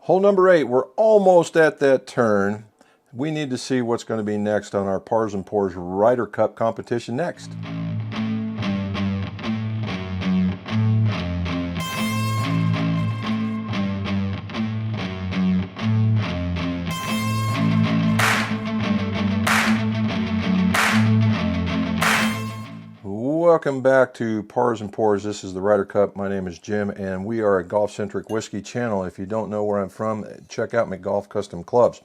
Hole number 8, we're almost at that turn. We need to see what's going to be next on our Pars and Pours Ryder Cup competition next. Welcome back to Pars and Pours. This is the Ryder Cup. My name is Jim, and we are a golf-centric whiskey channel. If you don't know where I'm from, check out my Golf Custom Clubs.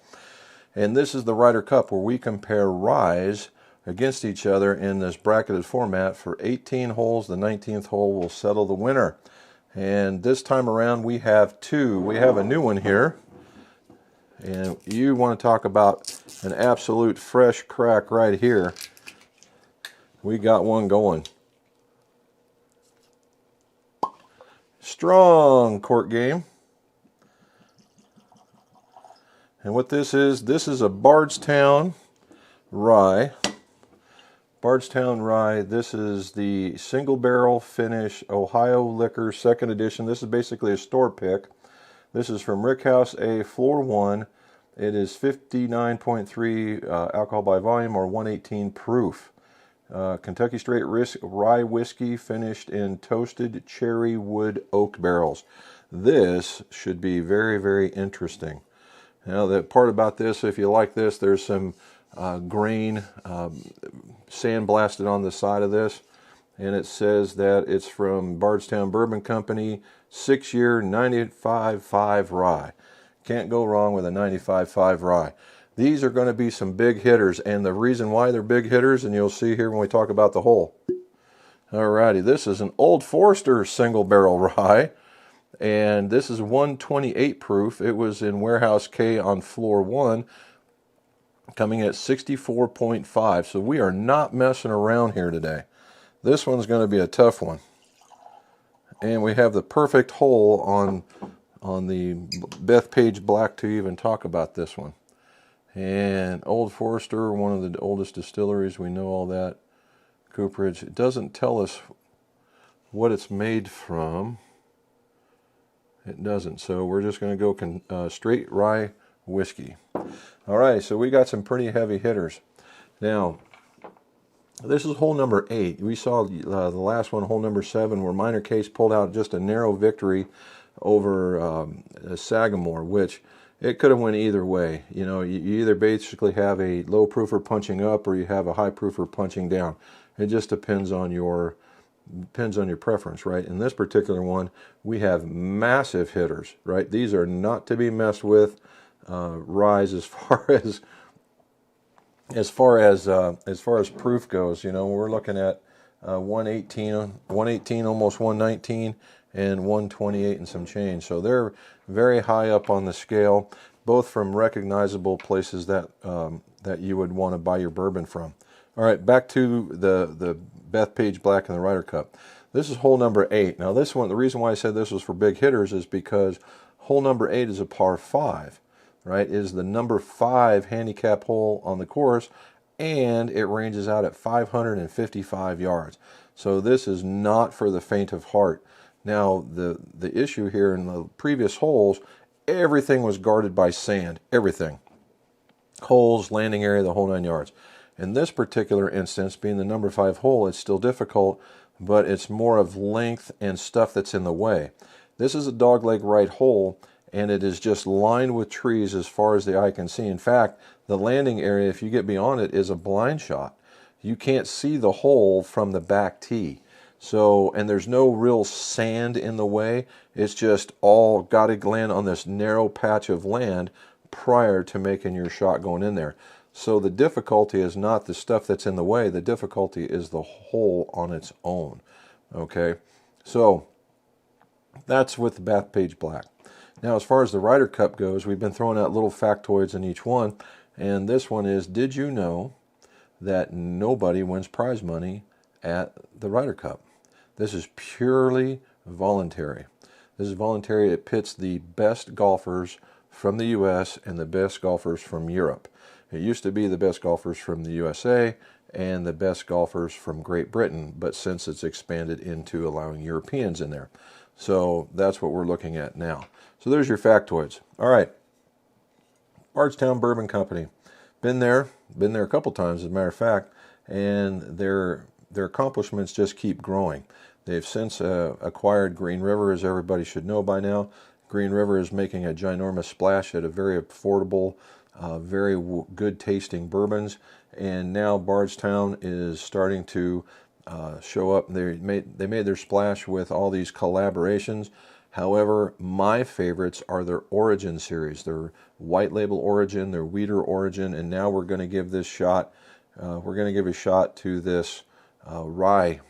And this is the Ryder Cup, where we compare ryes against each other in this bracketed format for 18 holes. The 19th hole will settle the winner. And this time around, we have two. We have a new one here. And you want to talk about an absolute fresh crack right here. We got one going. Strong cork game. And what this is a Bardstown rye. Bardstown rye. This is the single barrel finish Ohio Liquor 2nd edition. This is basically a store pick. This is from Rickhouse A Floor 1. It is 59.3 alcohol by volume, or 118 proof. Kentucky Straight Rye Whiskey finished in toasted cherry wood oak barrels. This should be very, very interesting. Now, the part about this, if you like this, there's some grain sandblasted on the side of this, and it says that it's from Bardstown Bourbon Company, 6-year 95.5 rye. Can't go wrong with a 95.5 rye. These are going to be some big hitters, and the reason why they're big hitters, and you'll see here when we talk about the hole. Alrighty, this is an Old Forester single barrel rye, and this is 128 proof. It was in Warehouse K on floor 1, coming at 64.5. So we are not messing around here today. This one's going to be a tough one. And we have the perfect hole on the Bethpage Black to even talk about this one. And Old Forester, one of the oldest distilleries, we know all that. Cooperage. It doesn't tell us what it's made from. It doesn't. So we're just going to go straight rye whiskey. All right, so we got some pretty heavy hitters. Now, this is hole number 8. We saw the last one, hole number 7, where Minor Case pulled out just a narrow victory over Sagamore, which it could have went either way. You know, you either basically have a low proofer punching up, or you have a high proofer punching down. It just depends on your preference, right? In this particular one, we have massive hitters, right? These are not to be messed with. Ryes as far as proof goes. You know, we're looking at 118, almost 119. And 128 and some change. So they're very high up on the scale, both from recognizable places that that you would want to buy your bourbon from. All right, back to the Bethpage Black and the Ryder Cup. This is hole number 8. Now this one, the reason why I said this was for big hitters is because hole number 8 is a par 5, right? It is the number 5 handicap hole on the course, and it ranges out at 555 yards. So this is not for the faint of heart. Now, the issue here in the previous holes, everything was guarded by sand. Everything. Holes, landing area, the whole 9 yards. In this particular instance, being the number 5 hole, it's still difficult, but it's more of length and stuff that's in the way. This is a dogleg right hole, and it is just lined with trees as far as the eye can see. In fact, the landing area, if you get beyond it, is a blind shot. You can't see the hole from the back tee. So, and there's no real sand in the way. It's just all got to land on this narrow patch of land prior to making your shot going in there. So the difficulty is not the stuff that's in the way. The difficulty is the hole on its own. Okay, so that's with the Bethpage Black. Now, as far as the Ryder Cup goes, we've been throwing out little factoids in each one. And this one is, did you know that nobody wins prize money at the Ryder Cup? This is purely voluntary. This is voluntary. It pits the best golfers from the U.S. and the best golfers from Europe. It used to be the best golfers from the USA and the best golfers from Great Britain, but since it's expanded into allowing Europeans in there. So that's what we're looking at now. So there's your factoids. All right. Bardstown Bourbon Company. Been there a couple times, as a matter of fact, and their accomplishments just keep growing. They've since acquired Green River, as everybody should know by now. Green River is making a ginormous splash at a very affordable, very good tasting bourbons, and now Bardstown is starting to show up. They made their splash with all these collaborations. However, my favorites are their Origin series, their white label Origin, their RYEDER Origin, and now we're going to give this shot. We're going to give a shot to this rye,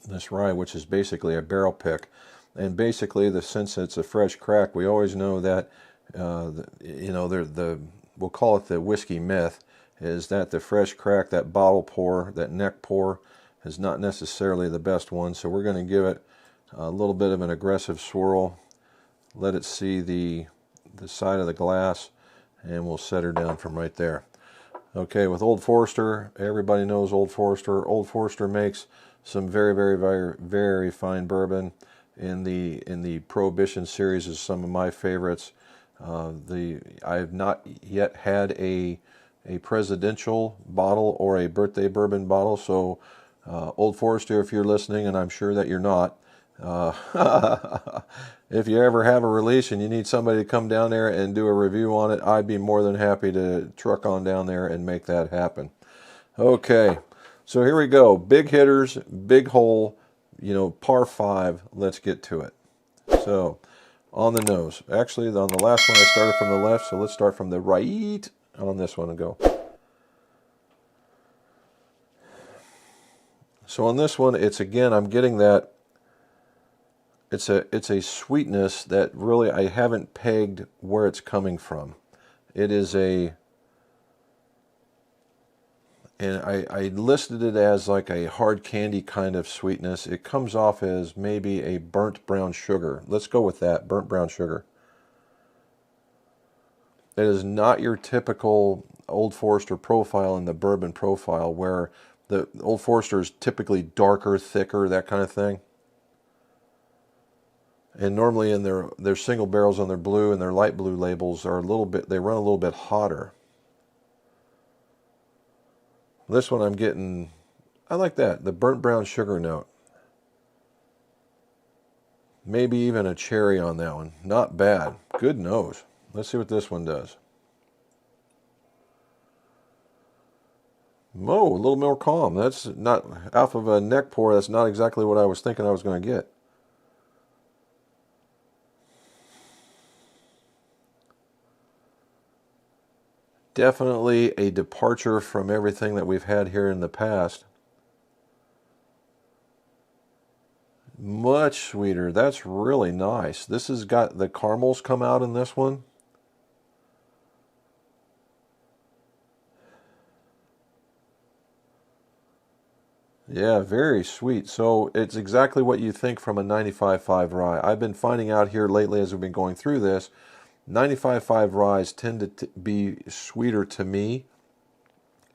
which is basically a barrel pick. And basically, since it's a fresh crack, we always know that we'll call it the whiskey myth, is that the fresh crack, that bottle pour, that neck pour, is not necessarily the best one. So we're going to give it a little bit of an aggressive swirl, let it see the side of the glass, and we'll set her down from right there. Okay, with Old Forester, everybody knows Old Forester. Old Forester makes some very, very, very, very fine bourbon. In the Prohibition series is some of my favorites. I have not yet had a presidential bottle or a birthday bourbon bottle, so Old Forester, if you're listening, and I'm sure that you're not, if you ever have a release and you need somebody to come down there and do a review on it, I'd be more than happy to truck on down there and make that happen. Okay, so here we go. Big hitters, big hole, par 5. Let's get to it. So, on the nose. Actually, on the last one, I started from the left, so let's start from the right on this one and go. So on this one, I'm getting that it's a sweetness that really I haven't pegged where it's coming from. It is and I listed it as like a hard candy kind of sweetness. It comes off as maybe a burnt brown sugar. Let's go with that, burnt brown sugar. It is not your typical Old Forester profile in the bourbon profile, where the Old Forester is typically darker, thicker, that kind of thing. And normally in their single barrels on their blue and their light blue labels are they run a little bit hotter. This one I like that, the burnt brown sugar note. Maybe even a cherry on that one. Not bad. Good nose. Let's see what this one does. A little more calm. That's not, off of a neck pour, that's not exactly what I was thinking I was going to get. Definitely a departure from everything that we've had here in the past. Much sweeter. That's really nice. This has got the caramels come out in this one. Yeah, very sweet. So it's exactly what you think from a 95.5 rye. I've been finding out here lately as we've been going through this, 95.5 ryes tend to be sweeter to me,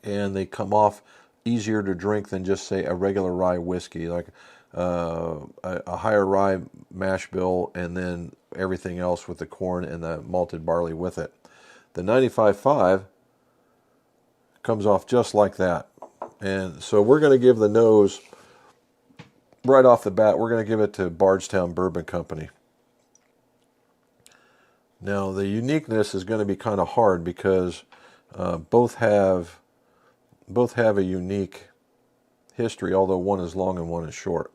and they come off easier to drink than just, say, a regular rye whiskey, like a higher rye mash bill and then everything else with the corn and the malted barley with it. The 95.5 comes off just like that. And so we're going to give the nose, right off the bat, we're going to give it to Bardstown Bourbon Company. Now, the uniqueness is going to be kind of hard because both have a unique history, although one is long and one is short.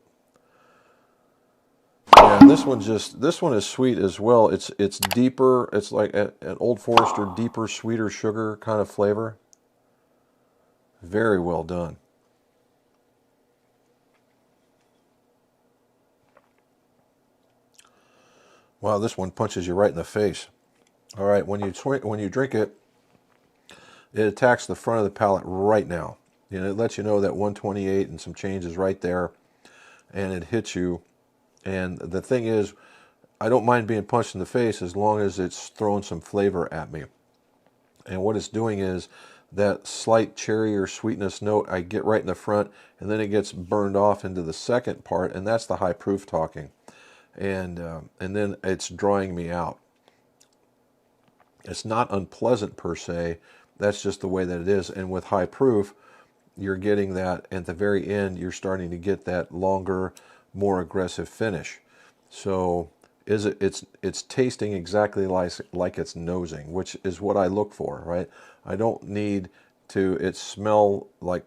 And this one is sweet as well. It's deeper. It's like an Old Forester deeper, sweeter sugar kind of flavor. Very well done. Wow, this one punches you right in the face. All right, when you drink it, it attacks the front of the palate right now. It lets you know that 128 and some change is right there, and it hits you. And the thing is, I don't mind being punched in the face as long as it's throwing some flavor at me. And what it's doing is that slight cherry or sweetness note I get right in the front, and then it gets burned off into the second part, and that's the high proof talking. and then it's drying me out. It's not unpleasant per se. That's just the way that it is. And with high proof, you're getting that at the very end. You're starting to get that longer, more aggressive finish. So it's tasting exactly like it's nosing, which is what I look for, right? I don't need to it smell like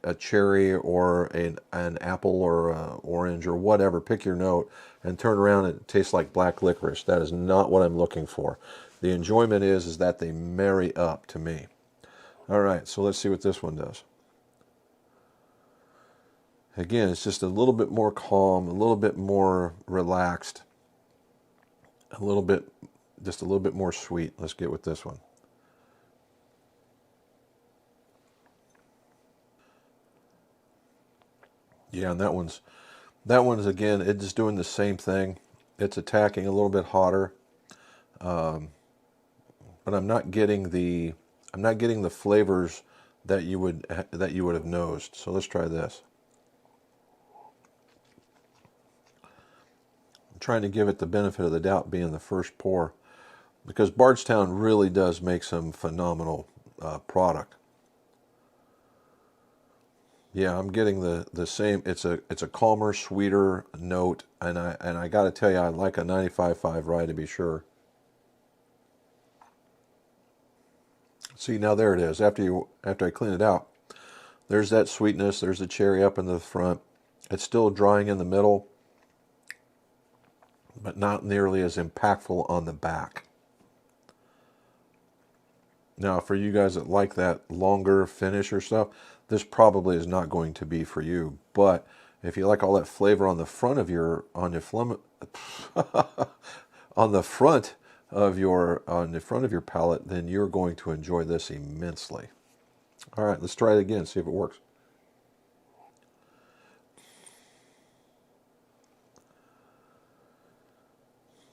a cherry or an apple or a orange or whatever. Pick your note and turn around and it tastes like black licorice. That is not what I'm looking for. The enjoyment is that they marry up to me. All right, so let's see what this one does. Again, it's just a little bit more calm, a little bit more relaxed, just a little bit more sweet. Let's get with this one. Yeah, and that one's again, it's doing the same thing. It's attacking a little bit hotter, but I'm not getting the flavors that you would have nosed. So let's try this. I'm trying to give it the benefit of the doubt, being the first pour, because Bardstown really does make some phenomenal product. Yeah, I'm getting the same. It's a calmer, sweeter note, and I got to tell you, I like a 95.5 rye to be sure. See, now there it is. After I clean it out, there's that sweetness. There's the cherry up in the front. It's still drying in the middle, but not nearly as impactful on the back. Now, for you guys that like that longer finish or stuff, this probably is not going to be for you. But if you like all that flavor on the front of your on the front of your palate, then you're going to enjoy this immensely. All right, let's try it again, see if it works.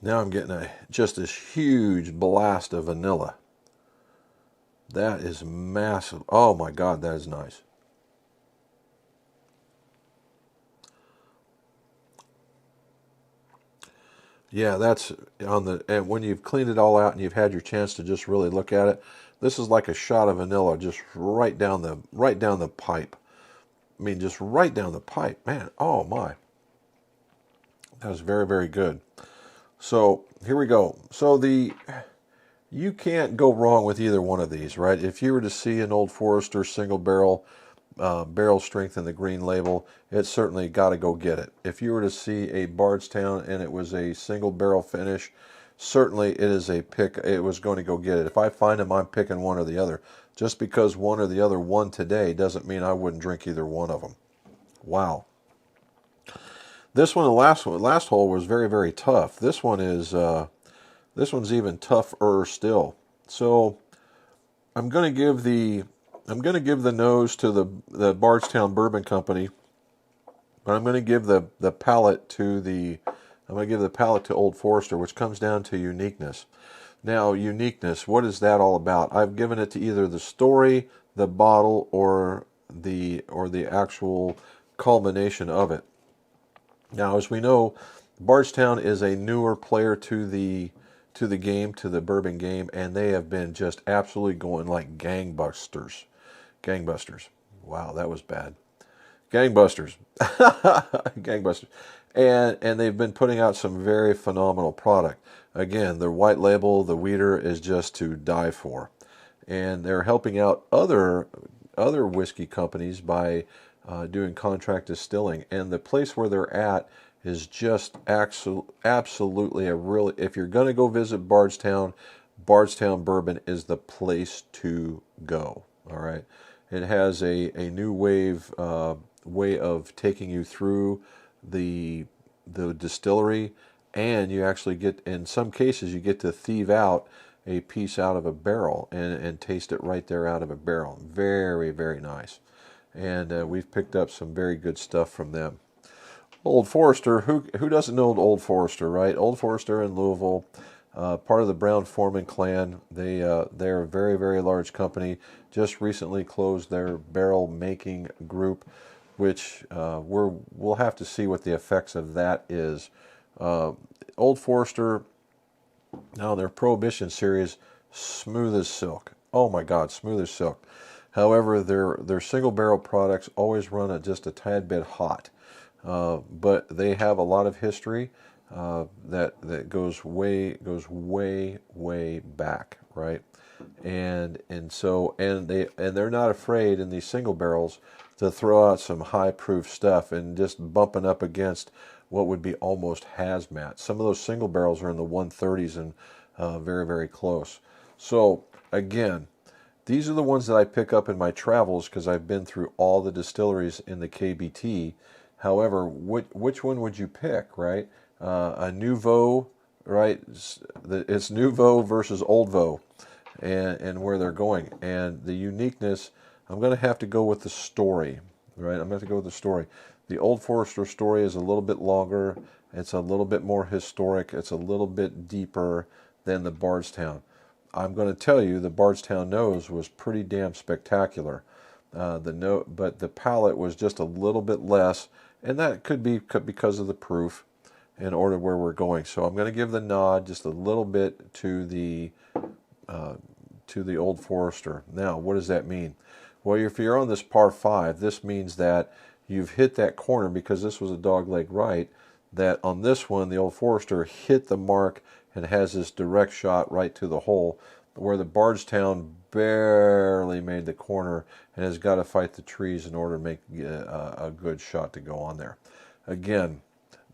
Now I'm getting just this huge blast of vanilla. That is massive. Oh my God, that is nice. Yeah, that's and when you've cleaned it all out and you've had your chance to just really look at it, this is like a shot of vanilla just right down the pipe. I mean, just right down the pipe, man. Oh my. That was very, very good. So here we go. So you can't go wrong with either one of these, right? If you were to see an Old Forester single barrel, barrel strength in the green label, it's certainly got to go get it. If you were to see a Bardstown and it was a single barrel finish, certainly it is a pick. It was going to go get it. If I find them, I'm picking one or the other. Just because one or the other won today doesn't mean I wouldn't drink either one of them. Wow. This one, the last hole was very, very tough. This one's even tougher still. So I'm going to give the nose to the Bardstown Bourbon Company, but I'm going to give the palate to Old Forester, which comes down to uniqueness. Now, uniqueness, what is that all about? I've given it to either the story, the bottle, or the actual culmination of it. Now, as we know, Bardstown is a newer player to the game, to the bourbon game, and they have been just absolutely going like gangbusters. Gangbusters. Wow, that was bad. Gangbusters. Gangbusters. And they've been putting out some very phenomenal product. Again, their white label, the RYEDER, is just to die for. And they're helping out other whiskey companies by doing contract distilling. And the place where they're at is just absolutely a really, if you're going to go visit Bardstown, Bardstown Bourbon is the place to go. All right. It has a new way of taking you through the distillery, and you actually get, in some cases, you get to thieve out a piece out of a barrel and taste it right there out of a barrel. Very, very nice. And we've picked up some very good stuff from them. Old Forester, who doesn't know Old Forester, right? Old Forester in Louisville, part of the Brown-Forman clan. They're a very, very large company. Just recently closed their barrel making group, which we'll have to see what the effects of that is Old Forester, now their Prohibition series, smooth as silk. Oh my God, smooth as silk. However, their single barrel products always run at just a tad bit hot. But they have a lot of history that goes way back, right? And they're not afraid in these single barrels to throw out some high proof stuff and just bumping up against what would be almost hazmat. Some of those single barrels are in the 130s and very close. So again, these are the ones that I pick up in my travels because I've been through all the distilleries in the KBT. However, which one would you pick, right? A Nouveau, right? It's Nouveau versus Old Veau, and where they're going. And the uniqueness, I'm going to have to go with the story, right? I'm going to have to go with the story. The Old Forester story is a little bit longer. It's a little bit more historic. It's a little bit deeper than the Bardstown. I'm going to tell you, the Bardstown nose was pretty damn spectacular. But the palate was just a little bit less, and that could be because of the proof in order where we're going. So I'm going to give the nod just a little bit to the Old Forester. Now, what does that mean? Well, if you're on this par 5, this means that you've hit that corner, because this was a dogleg right, that on this one, the Old Forester hit the mark and has this direct shot right to the hole, where the Bardstown barely made the corner and has got to fight the trees in order to make a good shot to go on there. Again,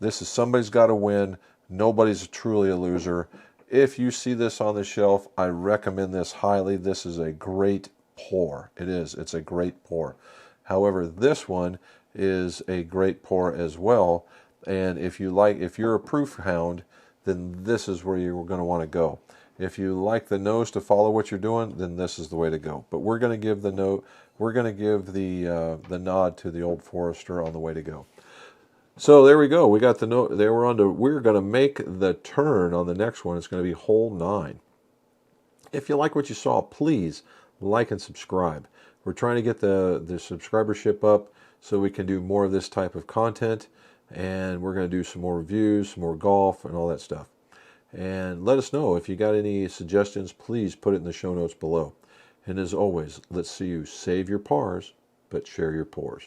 this is somebody's got to win. Nobody's truly a loser. If you see this on the shelf, I recommend this highly. This is a great pour. It is. It's a great pour. However, this one is a great pour as well. And if you're a proof hound, then this is where you're going to want to go. If you like the nose to follow what you're doing, then this is the way to go. But we're going to give the nod to the Old Forester on the way to go. So there we go. We got the note. We're going to make the turn on the next one. It's going to be hole 9. If you like what you saw, please like and subscribe. We're trying to get the subscribership up so we can do more of this type of content. And we're going to do some more reviews, some more golf, and all that stuff. And let us know if you got any suggestions. Please put it in the show notes below. And as always, let's see you save your pars, but share your pours.